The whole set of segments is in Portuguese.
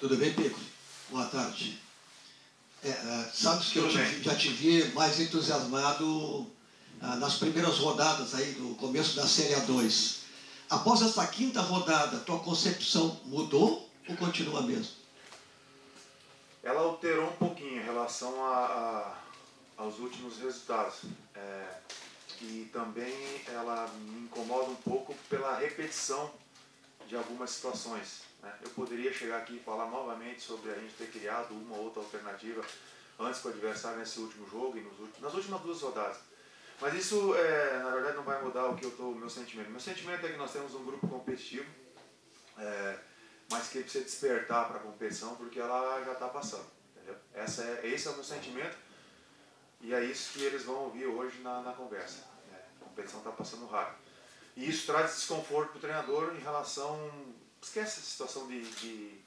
Tudo bem, Pico? Boa tarde. Sabes que eu já te vi mais entusiasmado nas primeiras rodadas aí do começo da Série A2. Após essa quinta rodada, tua concepção mudou ou continua a mesma? Ela alterou um pouquinho em relação aos últimos resultados. E também ela me incomoda um pouco pela repetição de algumas situações, né? Eu poderia chegar aqui e falar novamente sobre a gente ter criado uma ou outra alternativa antes com o adversário nesse último jogo e nas últimas duas rodadas. Mas isso, na verdade, não vai mudar o meu sentimento. Meu sentimento é que nós temos um grupo competitivo, mas que ele precisa despertar para a competição porque ela já está passando. Entendeu? Esse é o meu sentimento e é isso que eles vão ouvir hoje na conversa. A competição está passando rápido. E isso traz desconforto para o treinador em relação... Esquece a situação de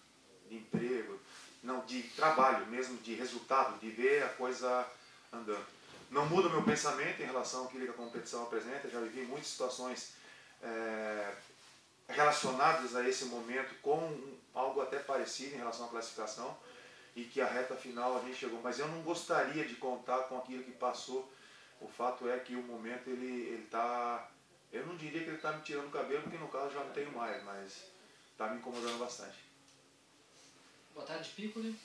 emprego, não, de trabalho mesmo, de resultado, de ver a coisa andando. Não muda o meu pensamento em relação àquilo que a competição apresenta. Já vivi muitas situações relacionadas a esse momento com algo até parecido em relação à classificação e que a reta final a gente chegou. Mas eu não gostaria de contar com aquilo que passou. O fato é que o momento ele está... Eu não diria que ele está me tirando o cabelo, porque no caso já não tenho mais, mas está me incomodando bastante. Boa tarde, Piccoli.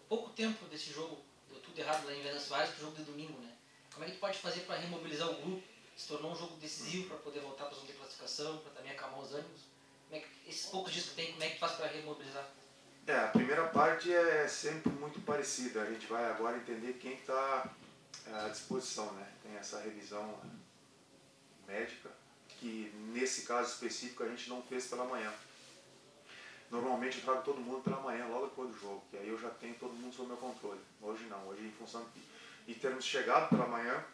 Pouco tempo desse jogo, deu tudo errado lá em Venâncio Soares, para o jogo de domingo, né? Como é que tu pode fazer para remobilizar o grupo? Se tornou um jogo decisivo para poder voltar para a zona de classificação, para também acalmar os ânimos. Como é que, esses poucos dias que tem, como é que tu faz para remobilizar? A primeira parte é sempre muito parecida. A gente vai agora entender quem está à disposição, né? Tem essa revisão médica, que nesse caso específico a gente não fez pela manhã. Normalmente eu trago todo mundo pela manhã, logo depois do jogo, que aí eu já tenho todo mundo sob meu controle. Hoje não, hoje em função de termos chegado pela manhã,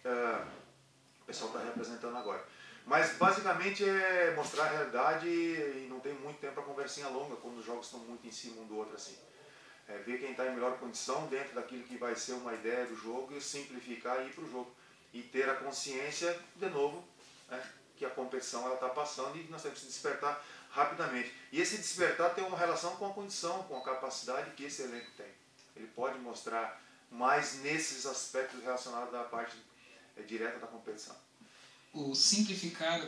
o pessoal está representando agora. Mas basicamente é mostrar a realidade e não tem muito tempo para conversinha longa quando os jogos estão muito em cima um do outro assim. Ver quem está em melhor condição dentro daquilo que vai ser uma ideia do jogo e simplificar e ir para o jogo. E ter a consciência, de novo, que a competição está passando e nós temos que despertar rapidamente. E esse despertar tem uma relação com a condição, com a capacidade que esse elenco tem. Ele pode mostrar mais nesses aspectos relacionados à parte direta da competição. O simplificar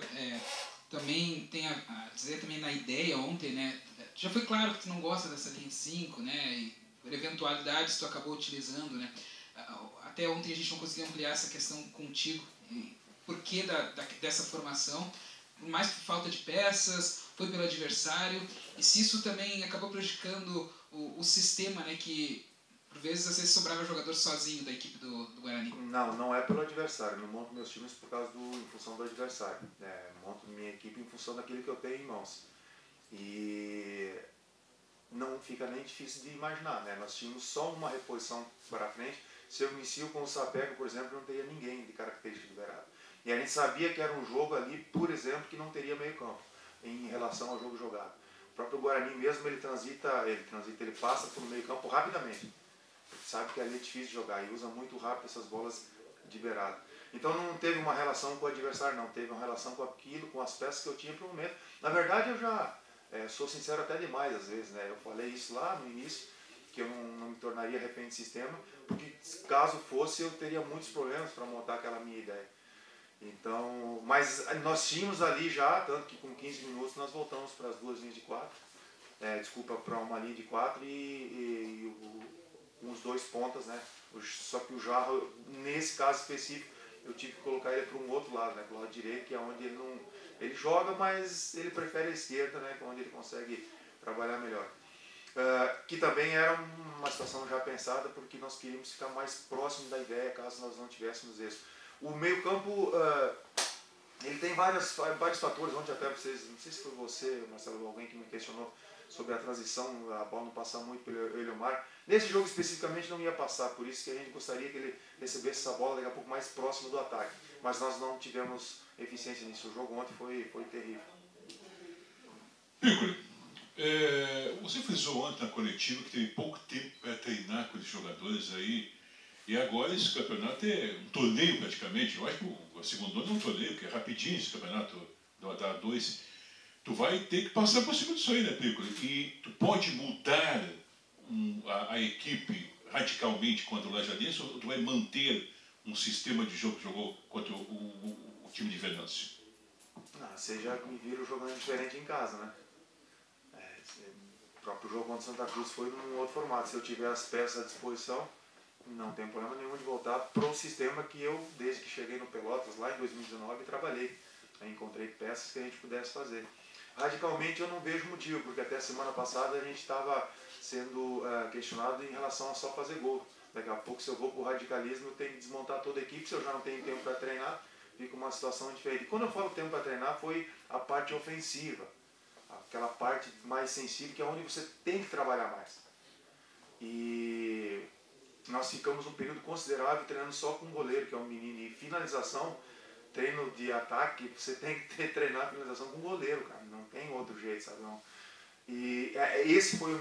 também tem a dizer também na ideia ontem, né? Já foi claro que tu não gosta dessa linha de 5, né? E por eventualidades tu acabou utilizando, né? Até ontem a gente não conseguiu ampliar essa questão contigo. Por que dessa formação? Mais por falta de peças, foi pelo adversário, e se isso também acabou prejudicando o sistema, né? Que por vezes, às vezes sobrava jogador sozinho da equipe do Guarani. Não é pelo adversário. Não monto meus times em função do adversário. Monto minha equipe em função daquilo que eu tenho em mãos. E não fica nem difícil de imaginar, né? Nós tínhamos só uma reposição para frente. Se eu inicio com o Sapeco, por exemplo, não teria ninguém de característica liberada. E a gente sabia que era um jogo ali, por exemplo, que não teria meio campo em relação ao jogo jogado. O próprio Guarani mesmo, ele passa pelo meio campo rapidamente. Sabe que ali é difícil de jogar e usa muito rápido essas bolas de beirada. Então não teve uma relação com o adversário, não. Teve uma relação com aquilo, com as peças que eu tinha para o momento. Na verdade, eu já sou sincero até demais às vezes, né? Eu falei isso lá no início, que eu não me tornaria refém de sistema, porque caso fosse, eu teria muitos problemas para montar aquela minha ideia. Então, mas nós tínhamos ali já, tanto que com 15 minutos nós voltamos para as duas linhas de 4. Para uma linha de 4 e uns dois pontas, né? Só que o Jarro, nesse caso específico, eu tive que colocar ele para um outro lado, né? Para o lado direito, que é onde ele não... Ele joga, mas ele prefere a esquerda, né? Que é onde ele consegue trabalhar melhor. Que também era uma situação já pensada, porque nós queríamos ficar mais próximo da ideia, caso nós não tivéssemos isso. O meio-campo, ele tem vários fatores, onde até vocês, não sei se foi você, Marcelo, alguém que me questionou sobre a transição, a bola não passar muito pelo Eliomar. Nesse jogo especificamente não ia passar, por isso que a gente gostaria que ele recebesse essa bola daqui a pouco mais próximo do ataque. Mas nós não tivemos eficiência nisso. O jogo ontem foi terrível. Piccoli, você frisou ontem na coletiva que teve pouco tempo para treinar com os jogadores aí, e agora esse campeonato é um torneio praticamente. Eu acho que o segundo ano é um torneio, que é rapidinho esse campeonato da A2. tu vai ter que passar por cima disso aí, né, Piccoli? E tu pode mudar a equipe radicalmente contra o Lajadense ou tu vai manter um sistema de jogo que jogou contra o time de Venâncio? Você já me viram jogando diferente em casa, né? O próprio jogo contra o Santa Cruz foi num outro formato. Se eu tiver as peças à disposição, não tem problema nenhum de voltar para o sistema que eu, desde que cheguei no Pelotas, lá em 2019, trabalhei. Aí encontrei peças que a gente pudesse fazer. Radicalmente eu não vejo motivo, porque até a semana passada a gente estava sendo questionado em relação a só fazer gol. Daqui a pouco, se eu vou para o radicalismo, eu tenho que desmontar toda a equipe. Se eu já não tenho tempo para treinar, fica uma situação diferente. E quando eu falo tempo para treinar, foi a parte ofensiva. Aquela parte mais sensível, que é onde você tem que trabalhar mais. E nós ficamos um período considerável treinando só com o goleiro, que é um menino de finalização. Treino de ataque, você tem que treinar a finalização com o goleiro, cara. Não tem outro jeito, sabe? Não. E esse foi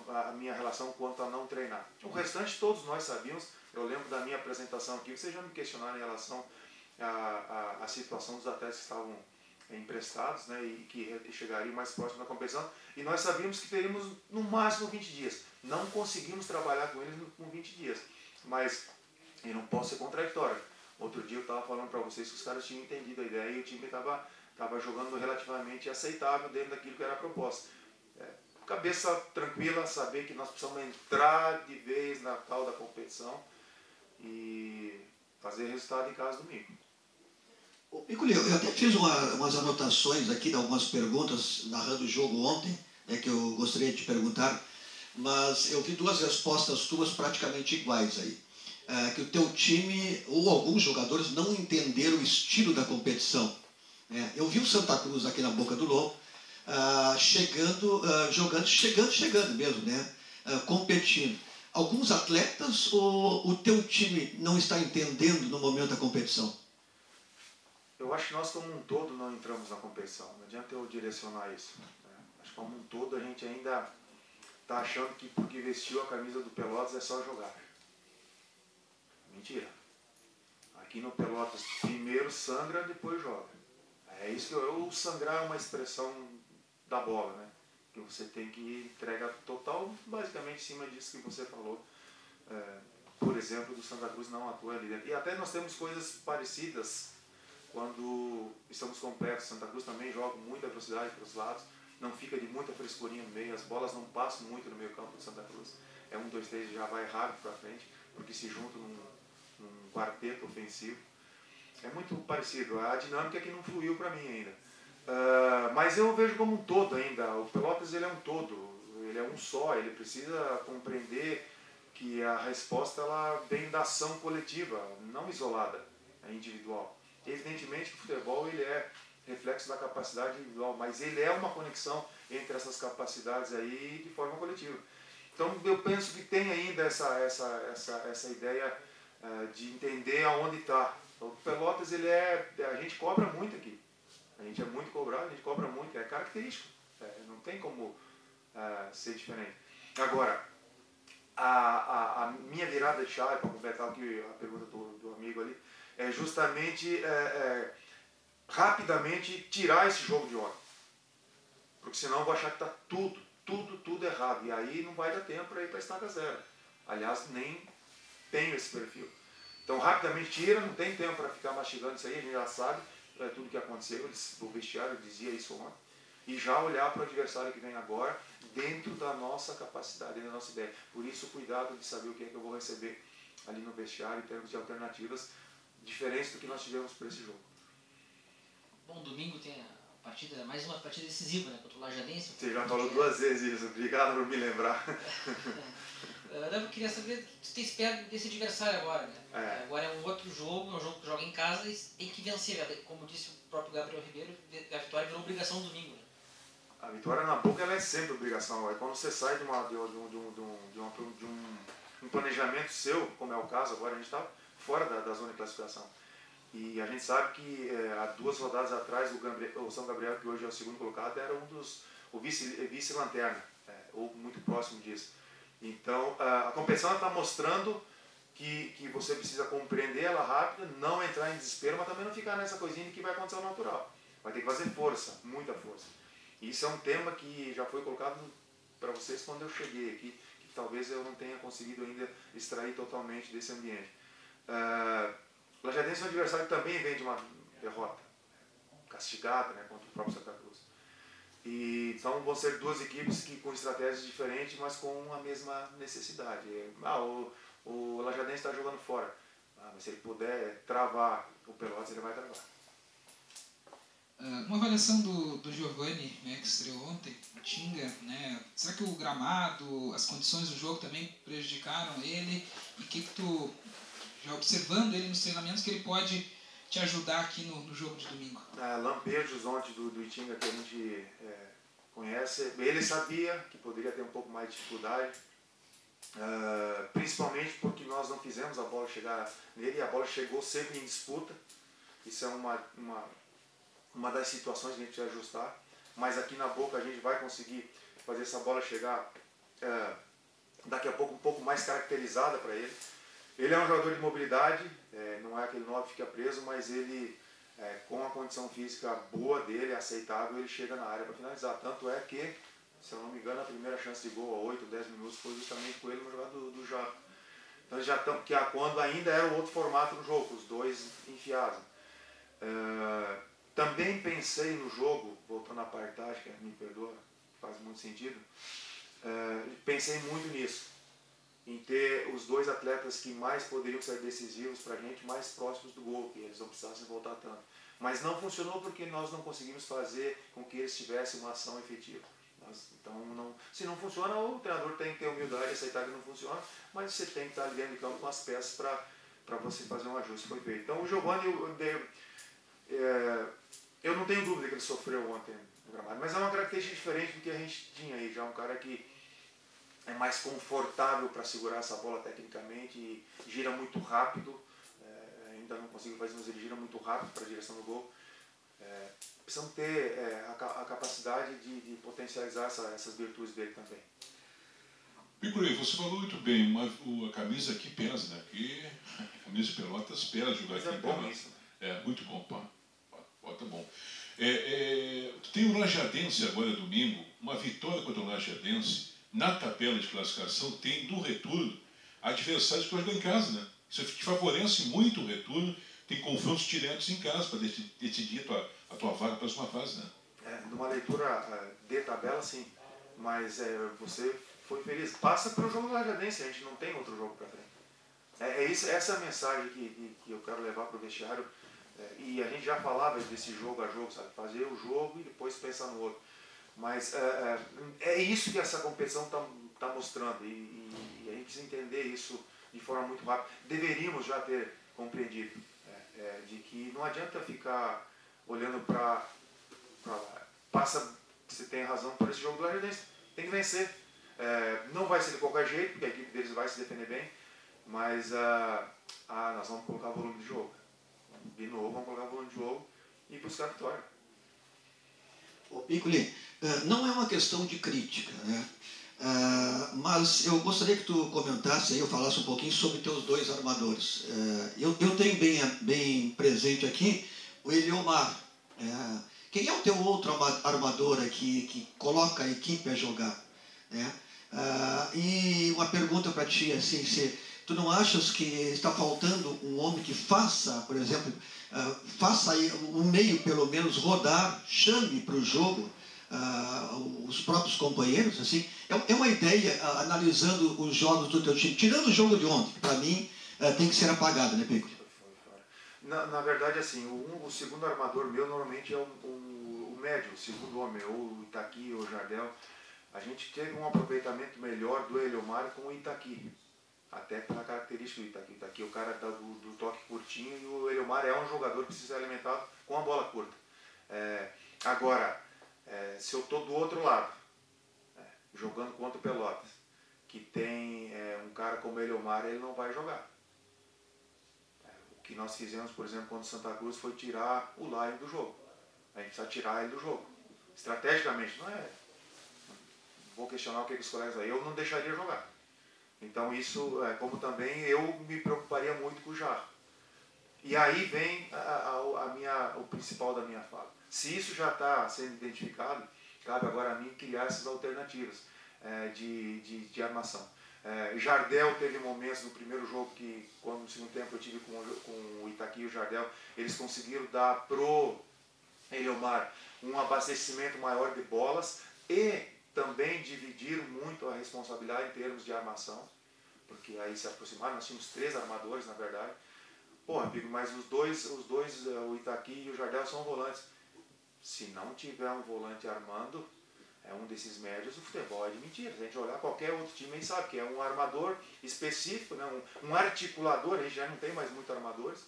a minha relação quanto a não treinar. O restante todos nós sabíamos. Eu lembro da minha apresentação aqui, vocês já me questionaram em relação à situação dos atletas que estavam emprestados, né, e que chegariam mais próximo da competição. E nós sabíamos que teríamos no máximo 20 dias. Não conseguimos trabalhar com eles com 20 dias. Mas eu não posso ser contraditório. Outro dia eu estava falando para vocês que os caras tinham entendido a ideia e o time estava jogando relativamente aceitável dentro daquilo que era a proposta. Cabeça tranquila, saber que nós precisamos entrar de vez na tal da competição e fazer resultado em casa domingo. Piccoli, eu até fiz umas anotações aqui, algumas perguntas, narrando o jogo ontem, né, que eu gostaria de te perguntar, mas eu vi duas respostas tuas praticamente iguais aí. Que o teu time, ou alguns jogadores, não entenderam o estilo da competição. Eu vi o Santa Cruz aqui na Boca do Lobo, chegando mesmo, né? Competindo. Alguns atletas ou o teu time não está entendendo no momento da competição? Eu acho que nós como um todo não entramos na competição. Não adianta eu direcionar isso. Né? Acho que como um todo a gente ainda está achando que porque vestiu a camisa do Pelotas é só jogar. Mentira. Aqui no Pelotas, primeiro sangra, depois joga. É isso que o sangrar é uma expressão da bola, né? Que você tem que entregar total, basicamente, em cima disso que você falou. Por exemplo, do Santa Cruz não atua ali dentro. E até nós temos coisas parecidas quando estamos completos. Santa Cruz também joga com muita velocidade para os lados, não fica de muita frescurinha no meio, as bolas não passam muito no meio campo do Santa Cruz. 1, 2, 3 já vai rápido para frente, porque se juntam num quarteto ofensivo. É muito parecido, a dinâmica que não fluiu para mim ainda. Mas eu vejo como um todo ainda. O Pelotas ele é um todo, ele é um só, ele precisa compreender que a resposta ela vem da ação coletiva, não isolada, é individual. Evidentemente que o futebol ele é reflexo da capacidade individual, mas ele é uma conexão entre essas capacidades aí de forma coletiva. Então eu penso que tem ainda essa ideia de entender aonde está. O Pelotas a gente cobra muito aqui. A gente é muito cobrado, a gente cobra muito, é característico. Não tem como ser diferente. Agora, a minha virada de chave, para completar aqui a pergunta do amigo ali, é justamente rapidamente tirar esse jogo de ontem. Porque senão eu vou achar que está tudo errado. E aí não vai dar tempo para ir para a estaca zero. Aliás, nem tenho esse perfil. Então rapidamente tira, não tem tempo para ficar mastigando isso aí, a gente já sabe tudo que aconteceu, o vestiário dizia isso ontem. E já olhar para o adversário que vem agora, dentro da nossa capacidade, dentro da nossa ideia. Por isso, cuidado de saber o que é que eu vou receber ali no vestiário em termos de alternativas diferentes do que nós tivemos para esse jogo. Bom, domingo tem a partida, mais uma partida decisiva, né, contra o Lajadense. Você já falou 2 vezes isso, obrigado por me lembrar. Eu queria saber o que você espera desse adversário agora, né? Agora é um outro jogo, é um jogo que joga em casa e tem que vencer. Como disse o próprio Gabriel Ribeiro, a vitória virou obrigação domingo. Né? A vitória na Boca ela é sempre obrigação. É quando você sai de um planejamento seu, como é o caso, agora a gente está fora da zona de classificação. E a gente sabe que há 2 rodadas atrás o São Gabriel, que hoje é o segundo colocado, era o vice-lanterna, ou muito próximo disso. Então a competição está mostrando que você precisa compreender ela rápida, não entrar em desespero, mas também não ficar nessa coisinha de que vai acontecer o natural. Vai ter que fazer força, muita força. E isso é um tema que já foi colocado para vocês quando eu cheguei aqui, que talvez eu não tenha conseguido ainda extrair totalmente desse ambiente. Lajadense é um adversário que também vem de uma derrota castigada, né, contra o próprio Santa Cruz. E então vão ser duas equipes que com estratégias diferentes, mas com a mesma necessidade. O Lajadense está jogando fora, mas se ele puder travar o Pelotas, ele vai travar. Uma avaliação do Giovani, né, que estreou ontem, o Tinga, né? Será que o gramado, as condições do jogo também prejudicaram ele? E o que tu, já observando ele nos treinamentos, que ele pode te ajudar aqui no jogo de domingo? Lampejos ontem do Itinga que a gente conhece, ele sabia que poderia ter um pouco mais de dificuldade, principalmente porque nós não fizemos a bola chegar nele, e a bola chegou sempre em disputa. Isso é uma das situações que a gente precisa ajustar, mas aqui na Boca a gente vai conseguir fazer essa bola chegar daqui a pouco um pouco mais caracterizada para ele. Ele é um jogador de mobilidade, não é aquele 9 que fica preso, mas ele, com a condição física boa dele, aceitável, ele chega na área para finalizar. Tanto é que, se eu não me engano, a primeira chance de gol a 8, 10 minutos foi justamente com ele no jogada do Japa. Então já estão, que quando ainda era o outro formato no jogo, os dois enfiados. Também pensei no jogo, voltando à parte tática, me perdoa, faz muito sentido, pensei muito nisso, em ter os dois atletas que mais poderiam ser decisivos para a gente, mais próximos do gol, que eles não precisassem voltar tanto. Mas não funcionou porque nós não conseguimos fazer com que eles tivessem uma ação efetiva. Se não funciona, o treinador tem que ter humildade e aceitar que não funciona, mas você tem que estar ali dentro de campo com as peças para você fazer um ajuste. Foi feito. Então o Giovani, eu não tenho dúvida que ele sofreu ontem no gramado, mas é uma característica diferente do que a gente tinha aí. Já um cara que é mais confortável para segurar essa bola tecnicamente e gira muito rápido. Ainda não consigo fazer, mas ele gira muito rápido para a direção do gol. Precisamos ter a capacidade de potencializar essas virtudes dele também. Piccoli, você falou muito bem, mas a camisa aqui pesa, né? Porque a camisa de Pelotas pesa jogar aqui. É bom isso. Muito bom, pá. Tá bom. Tem o Lajadense agora domingo, uma vitória contra o Lajadense, na tabela de classificação tem no retorno adversários que jogam em casa, né? Isso te favorece muito o retorno, tem confrontos diretos em casa para decidir a tua vaga para a próxima fase, né? Numa leitura de tabela, sim, mas você foi feliz. Passa para o jogo do Lajadense, a gente não tem outro jogo para frente. Essa é a mensagem que eu quero levar para o vestiário. E a gente já falava desse jogo a jogo, sabe? Fazer o jogo e depois pensar no outro. Mas é isso que essa competição tá mostrando. E a gente precisa entender isso de forma muito rápida. Deveríamos já ter compreendido de que não adianta ficar olhando para lá. Você tem razão por esse jogo do Lajadense. Tem que vencer. Não vai ser de qualquer jeito, porque a equipe deles vai se defender bem. Mas nós vamos colocar volume de jogo. De novo, vamos colocar volume de jogo e buscar a vitória. Piccoli, não é uma questão de crítica, né? Mas eu gostaria que tu comentasse aí, eu falasse um pouquinho sobre teus dois armadores. Eu tenho bem presente aqui o Eliomar. Quem é o teu outro armador aqui que coloca a equipe a jogar? E uma pergunta para ti, assim, tu não achas que está faltando um homem que faça, por exemplo, faça aí o meio pelo menos rodar, chame para o jogo os próprios companheiros, assim? É uma ideia, analisando os jogos do teu time, tirando o jogo de ontem, que para mim tem que ser apagado, né, Piccoli? Na verdade, assim, o segundo armador meu normalmente é o médio, o segundo homem, ou o Itaqui ou o Jardel. A gente teve um aproveitamento melhor do Eliomar com o Itaqui. Até pela característica do Itaqui. O Itaqui é o cara do toque curtinho e o Eliomar é um jogador que precisa ser alimentado com a bola curta. Agora, se eu estou do outro lado, jogando contra o Pelotas, que tem um cara como o Eliomar, ele não vai jogar. O que nós fizemos, por exemplo, contra o Santa Cruz foi tirar o Lion do jogo. A gente precisa tirar ele do jogo. Estrategicamente, não vou questionar o que os colegas aí, eu não deixaria jogar. Então isso, como também eu me preocuparia muito com o Jarro. E aí vem o principal da minha fala. Se isso já está sendo identificado, Cabe agora a mim criar essas alternativas de armação. Jardel teve momentos no primeiro jogo que, quando no segundo tempo eu tive com o Itaqui e o Jardel, eles conseguiram dar pro Eliomar um abastecimento maior de bolas e também dividir muito a responsabilidade em termos de armação, porque aí se aproximaram, nós tínhamos 3 armadores na verdade. Porra, mas os dois, o Itaqui e o Jardel são volantes. Se não tiver um volante armando, um desses médios, o futebol é de mentira. Se a gente olhar qualquer outro time, a gente sabe que é um armador específico, né? um articulador, a gente já não tem mais muitos armadores,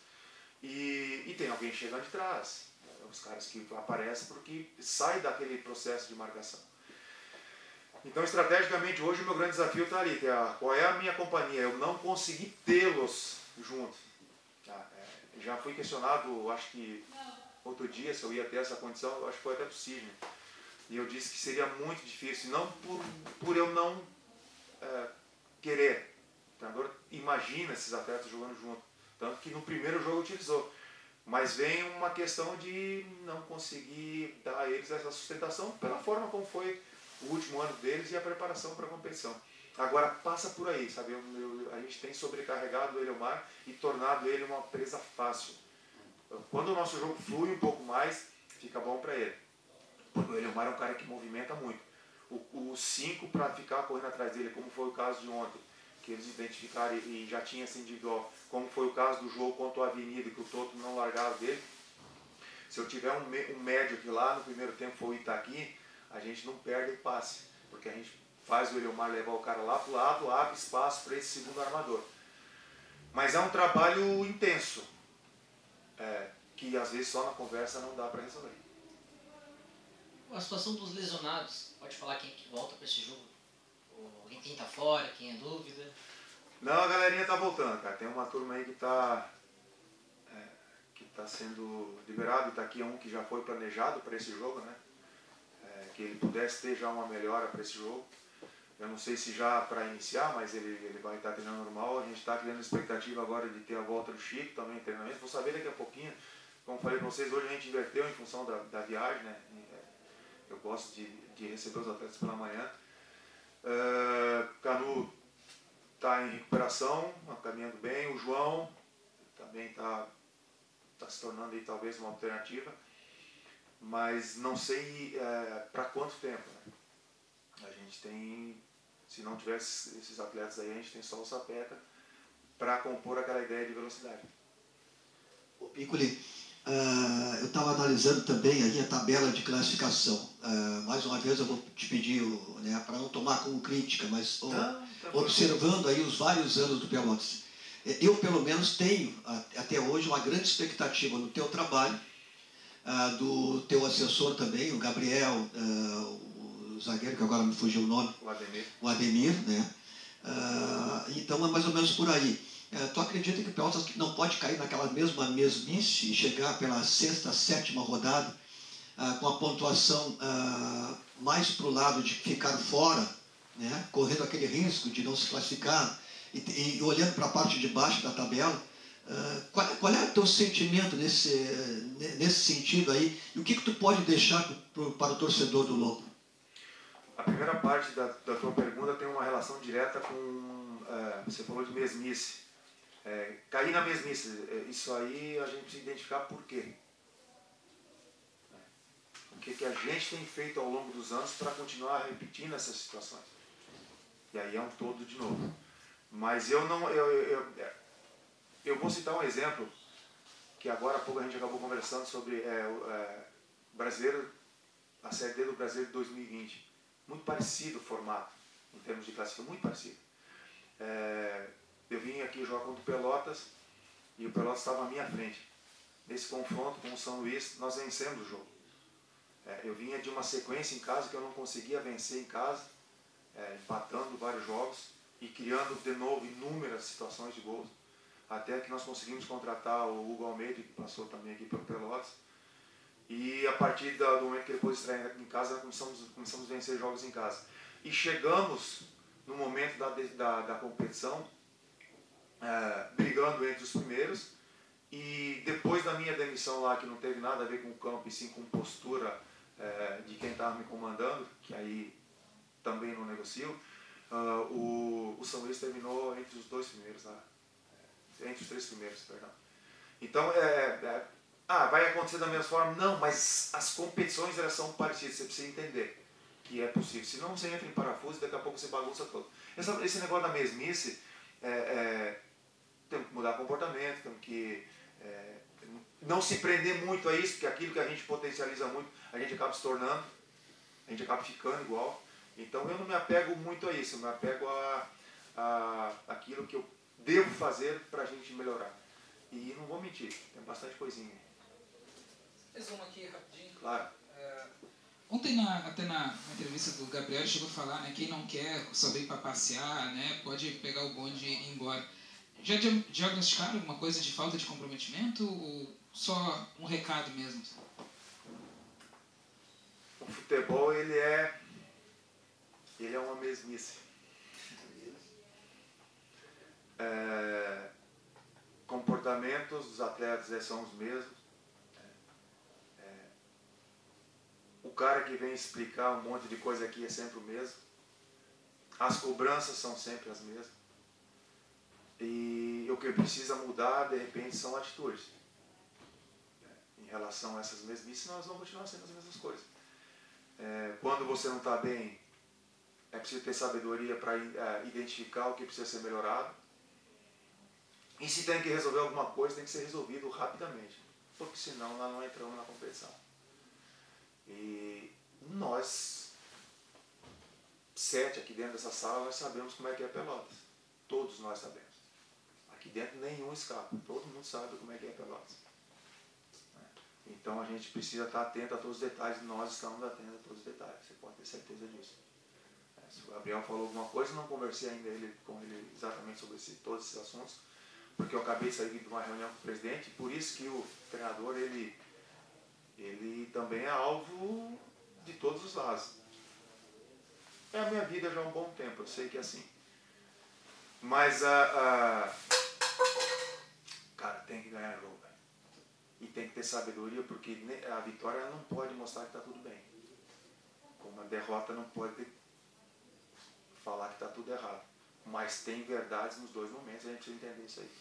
e tem alguém chegando de trás. Os caras que aparecem porque saem daquele processo de marcação. Então, estrategicamente, hoje o meu grande desafio está ali. Qual é a minha companhia? Eu não consegui tê-los juntos. Já fui questionado, acho que outro dia, se eu ia ter essa condição, acho que foi até do Sidney. E eu disse que seria muito difícil, não por eu não querer. O treinador imagina esses atletas jogando junto. Tanto que no primeiro jogo utilizou. Mas vem uma questão de não conseguir dar a eles essa sustentação pela forma como foi o último ano deles e a preparação para a competição. Agora passa por aí, sabe? A gente tem sobrecarregado o Eliomar e tornado ele uma presa fácil. Quando o nosso jogo flui um pouco mais, fica bom para ele. Porque o Eliomar é um cara que movimenta muito. O 5 para ficar correndo atrás dele, como foi o caso de ontem, que eles identificaram e já tinha esse individual, como foi o caso do jogo contra o Avenida, que o Toto não largava dele. Se eu tiver um médio que lá no primeiro tempo foi o Itaqui, a gente não perde o passe, porque a gente faz o Eliomar levar o cara lá para o lado, abre espaço para esse segundo armador. Mas é um trabalho intenso, que às vezes só na conversa não dá para resolver. A situação dos lesionados, pode falar quem que volta para esse jogo? Ou quem está fora, quem é dúvida? Não, a galerinha tá voltando, cara. Tem uma turma aí que tá sendo liberado, e tá aqui um que já foi planejado para esse jogo, né? Que ele pudesse ter já uma melhora para esse jogo. Eu não sei se já para iniciar, mas ele vai estar treinando normal. A gente está criando expectativa agora de ter a volta do Chico também em treinamento. Vou saber daqui a pouquinho. Como falei para vocês, hoje a gente inverteu em função da viagem, né? Eu gosto de receber os atletas pela manhã. Canu está em recuperação, caminhando bem. O João também está se tornando aí talvez uma alternativa, mas não sei para quanto tempo, né? A gente tem, se não tivesse esses atletas aí, a gente tem só o Sapeta para compor aquela ideia de velocidade. O Piccoli, eu estava analisando também aí a tabela de classificação. Mais uma vez eu vou te pedir, né, para não tomar como crítica, mas observando aí os vários anos do Pelotas. Eu, pelo menos, tenho até hoje uma grande expectativa no teu trabalho, do teu assessor também, o Gabriel, o zagueiro, que agora me fugiu o nome. O Ademir, né? Então é mais ou menos por aí. Tu acredita que o Pelotas não pode cair naquela mesma mesmice e chegar pela 6ª, 7ª rodada com a pontuação mais para o lado de ficar fora, né? Correndo aquele risco de não se classificar e olhando para a parte de baixo da tabela? Qual é o teu sentimento nesse sentido aí? E o que tu pode deixar para o torcedor do Lobo? A primeira parte da tua pergunta tem uma relação direta com... você falou de mesmice. Cair na mesmice, isso aí a gente precisa identificar por quê. O que a gente tem feito ao longo dos anos para continuar repetindo essas situações. E aí é um todo de novo. Mas eu vou citar um exemplo que agora há pouco a gente acabou conversando sobre brasileiro, a Série D do Brasileiro de 2020. Muito parecido o formato, em termos de classificação, muito parecido. Eu vim aqui jogar contra o Pelotas e o Pelotas estava à minha frente. Nesse confronto com o São Luís, nós vencemos o jogo. Eu vinha de uma sequência em casa que eu não conseguia vencer em casa, empatando vários jogos e criando de novo inúmeras situações de gols, até que nós conseguimos contratar o Hugo Almeida, que passou também aqui pelo Pelotas, e a partir do momento que ele pôs estrear em casa, nós começamos a vencer jogos em casa. E chegamos no momento da competição, brigando entre os primeiros, e depois da minha demissão lá, que não teve nada a ver com o campo e sim com postura de quem estava me comandando, que aí também não negocio, o São Luís terminou entre os 2 primeiros, né? Entre os 3 primeiros, perdão. Então, vai acontecer da mesma forma? Não, mas as competições elas são parecidas, você precisa entender que é possível. Senão você entra em parafuso e daqui a pouco você bagunça todo. Esse negócio da mesmice, temos que mudar comportamento, temos que não se prender muito a isso, porque aquilo que a gente potencializa muito, a gente acaba se tornando, a gente acaba ficando igual. Então eu não me apego muito a isso, eu me apego a aquilo que eu devo fazer para a gente melhorar. E não vou mentir, tem bastante coisinha. Mais uma aqui rapidinho. Claro. Ontem, até na entrevista do Gabriel, ele chegou a falar, né, quem não quer só vem para passear, né, pode pegar o bonde e ir embora. Já diagnosticaram alguma coisa de falta de comprometimento ou só um recado mesmo? O futebol, ele é uma mesmice. Comportamentos dos atletas são os mesmos. O cara que vem explicar um monte de coisa aqui é sempre o mesmo. As cobranças são sempre as mesmas. E o que precisa mudar, de repente, são atitudes. Em relação a essas mesmices, nós vamos continuar sendo as mesmas coisas. Quando você não está bem, é preciso ter sabedoria para identificar o que precisa ser melhorado. E se tem que resolver alguma coisa, tem que ser resolvido rapidamente. Porque senão nós não entramos na competição. E nós, 7 aqui dentro dessa sala, nós sabemos como é que é Pelotas. Todos nós sabemos. Aqui dentro nenhum escapa. Todo mundo sabe como é que é Pelotas. Então a gente precisa estar atento a todos os detalhes. Nós estamos atentos a todos os detalhes. Você pode ter certeza disso. Se o Gabriel falou alguma coisa, não conversei ainda com ele exatamente sobre todos esses assuntos. Porque eu acabei de sair de uma reunião com o presidente. Por isso que o treinador, ele também é alvo de todos os lados. É a minha vida já há um bom tempo, eu sei que é assim. Mas cara, tem que ganhar jogo. E tem que ter sabedoria, porque a vitória não pode mostrar que está tudo bem. Como a derrota não pode falar que está tudo errado. Mas tem verdades nos dois momentos, a gente precisa entender isso aí.